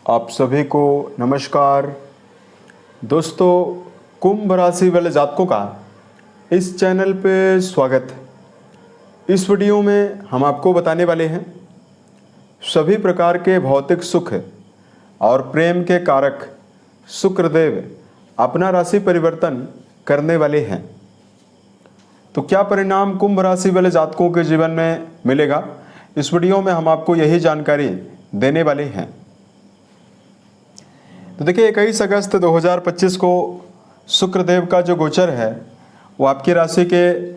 आप सभी को नमस्कार। दोस्तों, कुंभ राशि वाले जातकों का इस चैनल पे स्वागत है। इस वीडियो में हम आपको बताने वाले हैं सभी प्रकार के भौतिक सुख और प्रेम के कारक शुक्रदेव अपना राशि परिवर्तन करने वाले हैं। तो क्या परिणाम कुंभ राशि वाले जातकों के जीवन में मिलेगा, इस वीडियो में हम आपको यही जानकारी देने वाले हैं। तो देखिए, 21 अगस्त 2025 को शुक्रदेव का जो गोचर है वो आपकी राशि के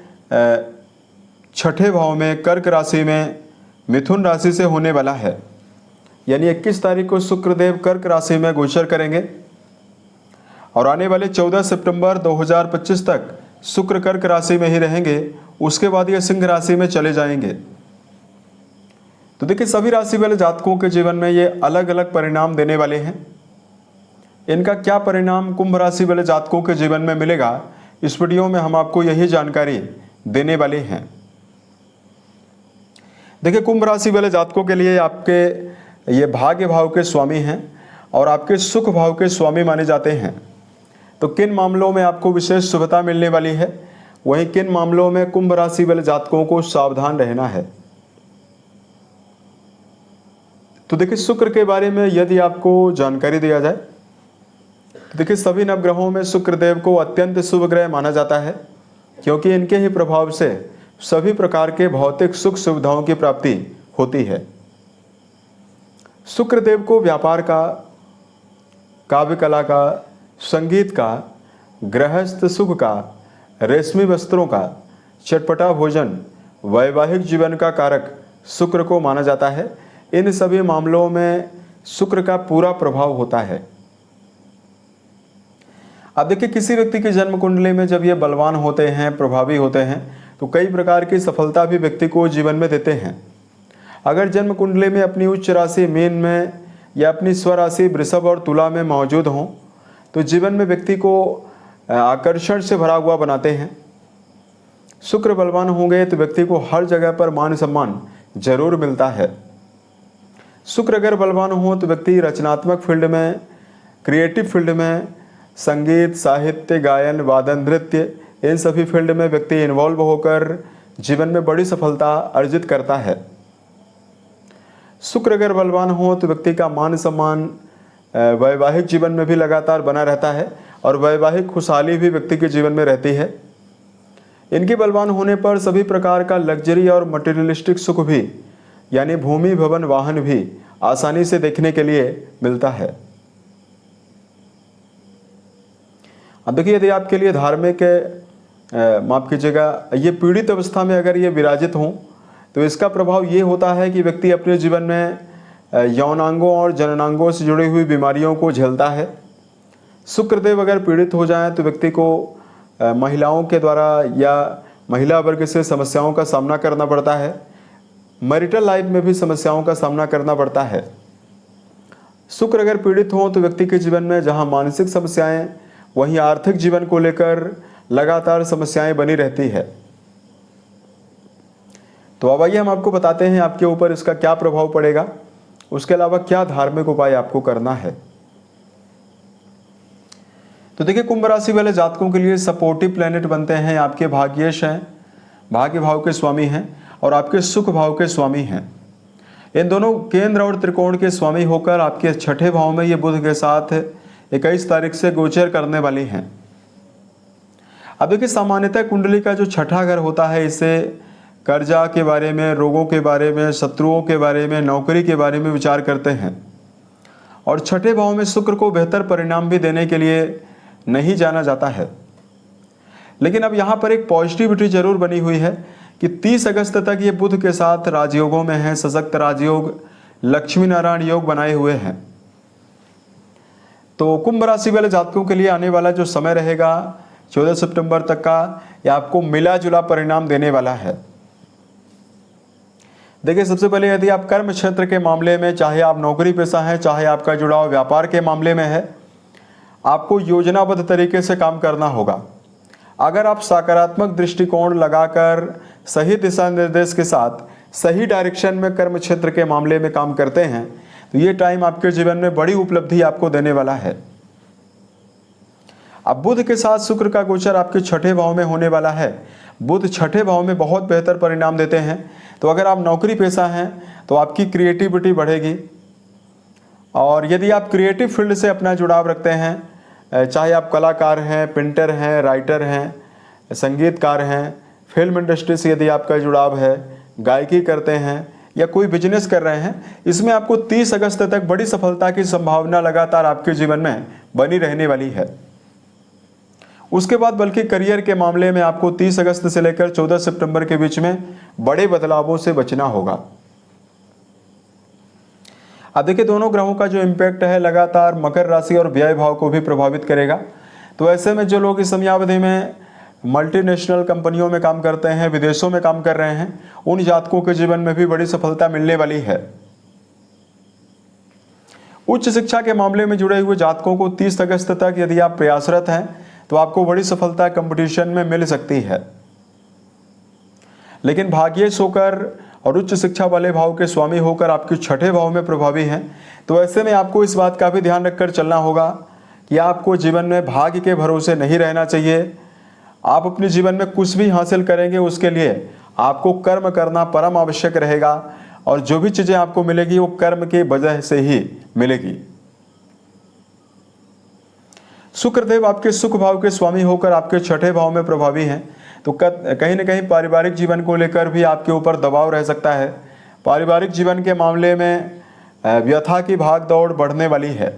छठे भाव में कर्क राशि में मिथुन राशि से होने वाला है। यानी 21 तारीख को शुक्रदेव कर्क राशि में गोचर करेंगे और आने वाले 14 सितंबर 2025 तक शुक्र कर्क राशि में ही रहेंगे। उसके बाद ये सिंह राशि में चले जाएंगे। तो देखिए, सभी राशि वाले जातकों के जीवन में ये अलग अलग परिणाम देने वाले हैं। इनका क्या परिणाम कुंभ राशि वाले जातकों के जीवन में मिलेगा, इस वीडियो में हम आपको यही जानकारी देने वाले हैं। देखिए, कुंभ राशि वाले जातकों के लिए आपके ये भाग्य भाव के स्वामी हैं और आपके सुख भाव के स्वामी माने जाते हैं। तो किन मामलों में आपको विशेष शुभता मिलने वाली है, वहीं किन मामलों में कुंभ राशि वाले जातकों को सावधान रहना है। तो देखिए, शुक्र के बारे में यदि आपको जानकारी दिया जाए, देखिए सभी नवग्रहों में शुक्रदेव को अत्यंत शुभ ग्रह माना जाता है, क्योंकि इनके ही प्रभाव से सभी प्रकार के भौतिक सुख सुविधाओं की प्राप्ति होती है। शुक्रदेव को व्यापार का, काव्य कला का, संगीत का, गृहस्थ सुख का, रेशमी वस्त्रों का, चटपटा भोजन, वैवाहिक जीवन का कारक शुक्र को माना जाता है। इन सभी मामलों में शुक्र का पूरा प्रभाव होता है। अब देखिए, किसी व्यक्ति की जन्म कुंडली में जब ये बलवान होते हैं, प्रभावी होते हैं, तो कई प्रकार की सफलता भी व्यक्ति को जीवन में देते हैं। अगर जन्म कुंडली में अपनी उच्च राशि मीन में या अपनी स्वराशि वृषभ और तुला में मौजूद हों तो जीवन में व्यक्ति को आकर्षण से भरा हुआ बनाते हैं। शुक्र बलवान होंगे तो व्यक्ति को हर जगह पर मान सम्मान जरूर मिलता है। शुक्र अगर बलवान हो तो व्यक्ति रचनात्मक फील्ड में, क्रिएटिव फील्ड में, संगीत, साहित्य, गायन, वादन, नृत्य, इन सभी फील्ड में व्यक्ति इन्वॉल्व होकर जीवन में बड़ी सफलता अर्जित करता है। शुक्र अगर बलवान हो तो व्यक्ति का मान सम्मान वैवाहिक जीवन में भी लगातार बना रहता है और वैवाहिक खुशहाली भी व्यक्ति के जीवन में रहती है। इनके बलवान होने पर सभी प्रकार का लग्जरी और मटेरियलिस्टिक सुख भी, यानी भूमि, भवन, वाहन भी आसानी से देखने के लिए मिलता है। अब देखिए, यदि आपके लिए धार्मिक माफ कीजिएगा, ये पीड़ित अवस्था में अगर ये विराजित हों तो इसका प्रभाव ये होता है कि व्यक्ति अपने जीवन में यौनांगों और जननांगों से जुड़ी हुई बीमारियों को झेलता है। शुक्रदेव अगर पीड़ित हो जाएं तो व्यक्ति को महिलाओं के द्वारा या महिला वर्ग से समस्याओं का सामना करना पड़ता है। मैरिटल लाइफ में भी समस्याओं का सामना करना पड़ता है। शुक्र अगर पीड़ित हो तो व्यक्ति के जीवन में जहाँ मानसिक समस्याएं, वहीं आर्थिक जीवन को लेकर लगातार समस्याएं बनी रहती है। तो अब आइए हम आपको बताते हैं आपके ऊपर इसका क्या प्रभाव पड़ेगा, उसके अलावा क्या धार्मिक उपाय आपको करना है। तो देखिए, कुंभ राशि वाले जातकों के लिए सपोर्टिव प्लैनेट बनते हैं आपके भाग्येश हैं, भाग्य भाव के स्वामी हैं और आपके सुख भाव के स्वामी हैं। इन दोनों केंद्र और त्रिकोण के स्वामी होकर आपके छठे भाव में ये बुध के साथ 21 तारीख से गोचर करने वाली हैं। अब देखिए, सामान्यतः कुंडली का जो छठा घर होता है, इससे कर्जा के बारे में, रोगों के बारे में, शत्रुओं के बारे में, नौकरी के बारे में विचार करते हैं। और छठे भाव में शुक्र को बेहतर परिणाम भी देने के लिए नहीं जाना जाता है। लेकिन अब यहाँ पर एक पॉजिटिविटी जरूर बनी हुई है कि 30 अगस्त तक ये बुध के साथ राजयोगों में है। सशक्त राजयोग, लक्ष्मी नारायण योग बनाए हुए हैं। तो कुंभ राशि वाले जातकों के लिए आने वाला जो समय रहेगा 14 सितंबर तक का, यह आपको मिला जुला परिणाम देने वाला है। देखिए, सबसे पहले यदि आप कर्म क्षेत्र के मामले में, चाहे आप नौकरी पेशा हैं, चाहे आपका जुड़ाव व्यापार के मामले में है, आपको योजनाबद्ध तरीके से काम करना होगा। अगर आप सकारात्मक दृष्टिकोण लगाकर सही दिशा निर्देश के साथ सही डायरेक्शन में कर्म क्षेत्र के मामले में काम करते हैं तो ये टाइम आपके जीवन में बड़ी उपलब्धि आपको देने वाला है। अब बुध के साथ शुक्र का गोचर आपके छठे भाव में होने वाला है। बुध छठे भाव में बहुत बेहतर परिणाम देते हैं। तो अगर आप नौकरी पेशा हैं तो आपकी क्रिएटिविटी बढ़ेगी, और यदि आप क्रिएटिव फील्ड से अपना जुड़ाव रखते हैं, चाहे आप कलाकार हैं, पेंटर हैं, राइटर हैं, संगीतकार हैं, फिल्म इंडस्ट्री से यदि आपका जुड़ाव है, गायकी करते हैं या कोई बिजनेस कर रहे हैं, इसमें आपको 30 अगस्त तक बड़ी सफलता की संभावना लगातार आपके जीवन में बनी रहने वाली है। उसके बाद बल्कि करियर के मामले में आपको 30 अगस्त से लेकर 14 सितंबर के बीच में बड़े बदलावों से बचना होगा। अब देखिए, दोनों ग्रहों का जो इम्पैक्ट है लगातार मकर राशि और व्यय भाव को भी प्रभावित करेगा। तो ऐसे में जो लोग इस समयावधि में मल्टीनेशनल कंपनियों में काम करते हैं, विदेशों में काम कर रहे हैं, उन जातकों के जीवन में भी बड़ी सफलता मिलने वाली है। उच्च शिक्षा के मामले में जुड़े हुए जातकों को 30 अगस्त तक यदि आप प्रयासरत हैं तो आपको बड़ी सफलता कंपटीशन में मिल सकती है। लेकिन भाग्येश होकर और उच्च शिक्षा वाले भाव के स्वामी होकर आपके छठे भाव में प्रभावी हैं, तो ऐसे में आपको इस बात का भी ध्यान रखकर चलना होगा कि आपको जीवन में भाग्य के भरोसे नहीं रहना चाहिए। आप अपने जीवन में कुछ भी हासिल करेंगे उसके लिए आपको कर्म करना परम आवश्यक रहेगा, और जो भी चीज़ें आपको मिलेगी वो कर्म की वजह से ही मिलेगी। शुक्रदेव आपके सुख भाव के स्वामी होकर आपके छठे भाव में प्रभावी हैं, तो कहीं न कहीं पारिवारिक जीवन को लेकर भी आपके ऊपर दबाव रह सकता है। पारिवारिक जीवन के मामले में व्यथा की भाग दौड़ बढ़ने वाली है,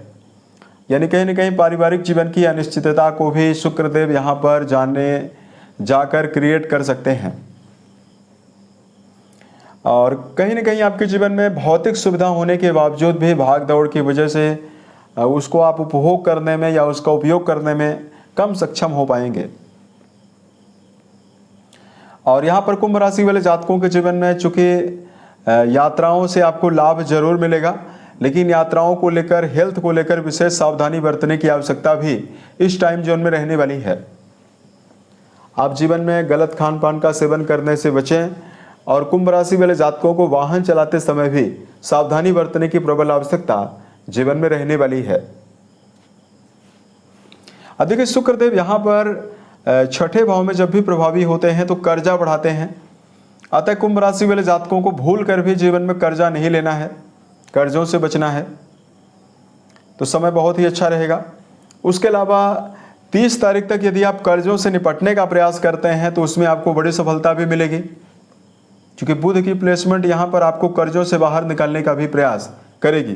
यानी कहीं न कहीं पारिवारिक जीवन की अनिश्चितता को भी शुक्रदेव यहाँ पर जाकर क्रिएट कर सकते हैं। और कहीं न कहीं आपके जीवन में भौतिक सुविधा होने के बावजूद भी भाग दौड़ की वजह से उसको आप उपभोग करने में या उसका उपयोग करने में कम सक्षम हो पाएंगे। और यहाँ पर कुंभ राशि वाले जातकों के जीवन में चूंकि यात्राओं से आपको लाभ जरूर मिलेगा, लेकिन यात्राओं को लेकर, हेल्थ को लेकर विशेष सावधानी बरतने की आवश्यकता भी इस टाइम जोन में रहने वाली है। आप जीवन में गलत खान पान का सेवन करने से बचें, और कुंभ राशि वाले जातकों को वाहन चलाते समय भी सावधानी बरतने की प्रबल आवश्यकता जीवन में रहने वाली है। अब देखिए, शुक्रदेव यहाँ पर छठे भाव में जब भी प्रभावी होते हैं तो कर्जा बढ़ाते हैं। अतः कुंभ राशि वाले जातकों को भूल कर भी जीवन में कर्जा नहीं लेना है, कर्जों से बचना है, तो समय बहुत ही अच्छा रहेगा। उसके अलावा 30 तारीख तक यदि आप कर्जों से निपटने का प्रयास करते हैं तो उसमें आपको बड़ी सफलता भी मिलेगी, क्योंकि बुध की प्लेसमेंट यहाँ पर आपको कर्जों से बाहर निकालने का भी प्रयास करेगी।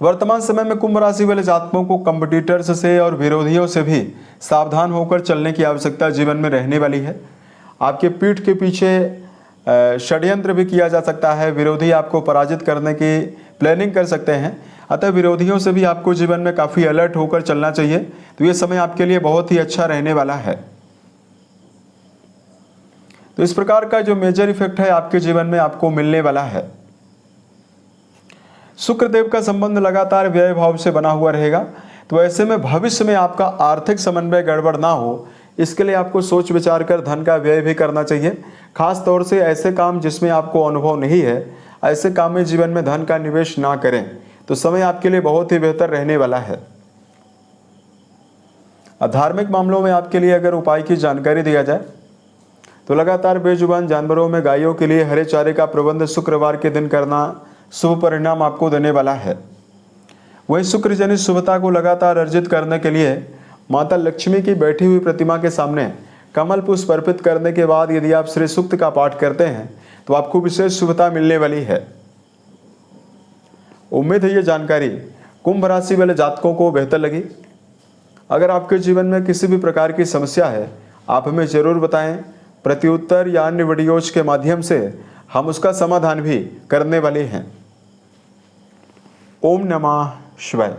वर्तमान समय में कुंभ राशि वाले जातकों को कंपटीटर्स से और विरोधियों से भी सावधान होकर चलने की आवश्यकता जीवन में रहने वाली है। आपके पीठ के पीछे षड्यंत्र भी किया जा सकता है, विरोधी आपको पराजित करने की प्लानिंग कर सकते हैं। अतः विरोधियों से भी आपको जीवन में काफ़ी अलर्ट होकर चलना चाहिए। तो ये समय आपके लिए बहुत ही अच्छा रहने वाला है। तो इस प्रकार का जो मेजर इफेक्ट है आपके जीवन में आपको मिलने वाला है। शुक्रदेव का संबंध लगातार व्यय भाव से बना हुआ रहेगा, तो ऐसे में भविष्य में आपका आर्थिक समन्वय गड़बड़ ना हो, इसके लिए आपको सोच विचार कर धन का व्यय भी करना चाहिए। खास तौर से ऐसे काम जिसमें आपको अनुभव नहीं है, ऐसे काम में जीवन में धन का निवेश ना करें, तो समय आपके लिए बहुत ही बेहतर रहने वाला है। धार्मिक मामलों में आपके लिए अगर उपाय की जानकारी दिया जाए तो लगातार बेजुबान जानवरों में गायों के लिए हरे चारे का प्रबंध शुक्रवार के दिन करना शुभ परिणाम आपको देने वाला है। वहीं शुक्र जनित शुभता को लगातार अर्जित करने के लिए माता लक्ष्मी की बैठी हुई प्रतिमा के सामने कमल पुष्प अर्पित करने के बाद यदि आप श्री सूक्त का पाठ करते हैं तो आपको विशेष शुभता मिलने वाली है। उम्मीद है ये जानकारी कुंभ राशि वाले जातकों को बेहतर लगी। अगर आपके जीवन में किसी भी प्रकार की समस्या है, आप हमें जरूर बताएं। प्रत्युत्तर या अन्य वीडियोज के माध्यम से हम उसका समाधान भी करने वाले हैं। ओम नमः शिवाय।